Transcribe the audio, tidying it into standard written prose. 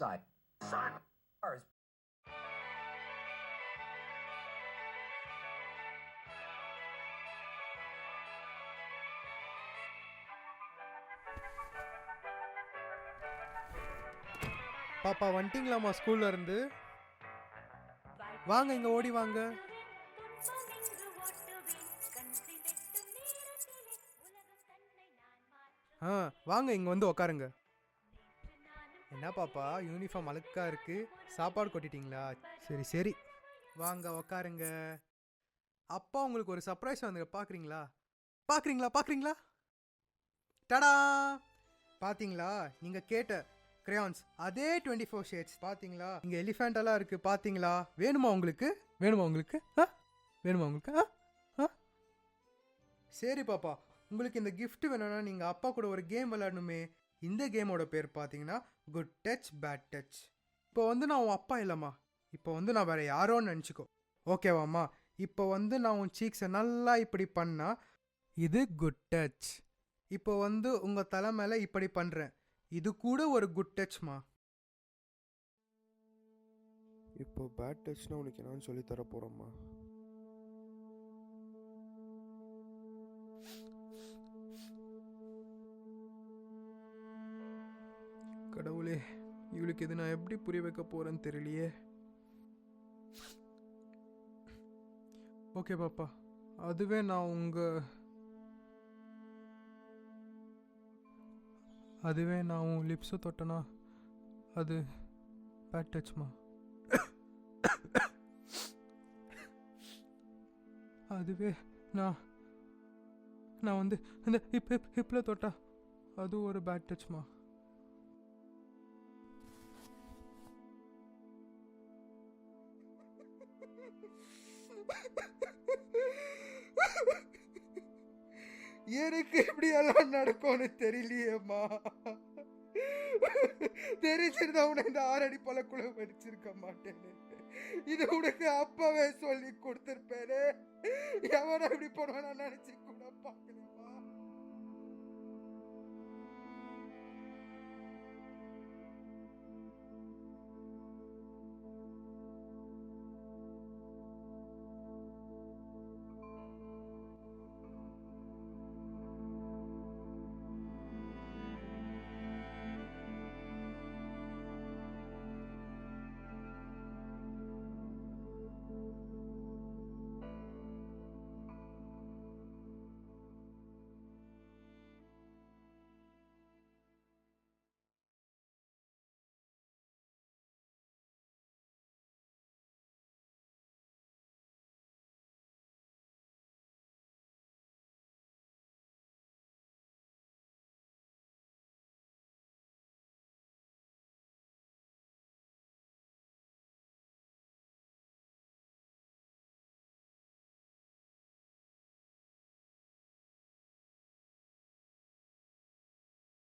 suicide. Stars. பாப்பா வந்துட்டீங்களாம்மா ஸ்கூல்ல இருந்து? வாங்க இங்க ஓடி வாங்க. வாங்க இங்க வந்து உக்காருங்க. என்ன பாப்பா யூனிஃபார்ம் அழுக்கா இருக்கு, சாப்பாடு கொட்டிட்டீங்களா? சரி சரி வாங்க உக்காருங்க. அப்பா உங்களுக்கு ஒரு சர்ப்ரைஸ் வந்து பாக்குறீங்களா? பாக்குறீங்களா பாக்குறீங்களா? டடா! பாத்தீங்களா நீங்க கேட்ட கிரயான்ஸ் அதே 24 ஷேட்ஸ் பாத்தீங்களா? இங்க எலிஃபண்ட் எல்லாம் இருக்கு பாத்தீங்களா? வேணுமா உங்களுக்கு? வேணுமா உங்களுக்கு? வேணுமா உங்களுக்கு? சரி பாப்பா, உங்களுக்கு இந்த gift வேணும்னா நீங்க அப்பா கூட ஒரு கேம் விளையாடணுமே. இந்த கேமோட பேர் பாத்தீங்கன்னா குட் டச் பேட் டச். இப்போ வந்து நான் உன் அப்பா இல்லம்மா, இப்போ வந்து நான் வேற யாரோன்னு நினச்சிக்கோ, ஓகேவாம்மா? இப்போ வந்து நான் உன் சீக்ஸை நல்லா இப்படி பண்ணா இது குட் டச். இப்போ வந்து உங்க தலை மேல இப்படி பண்றேன், இது கூட ஒரு குட் டச்மா. இப்போ பேட் டச்னா உனக்கு என்னன்னு சொல்லி தர போறோம்மா. கடவுளே, இவளுக்கு இது நான் எப்படி புரிய வைக்க போறேன்னு தெரியலையே. ஓகே பாப்பா, அதுவே நான் உன் லிப்ஸை தொட்டனா அது பேட் டச்மா. அதுவே நான் வந்து இந்த ஹிப்பில் தொட்டா அது ஒரு பேட் டச்மா. எனக்கு இப்படி எல்லாம் நடக்கும்னு தெரியலையேம்மா. தெரிஞ்சிருந்தா உன இந்த 6 அடி பழக்குள்ள வடிச்சிருக்க மாட்டேன்னு இது உனக்கு அப்பவே சொல்லி கொடுத்திருப்பேனே. எவனை இப்படி பண்ணுவான்னு நினைச்சு கூட பார்க்கல.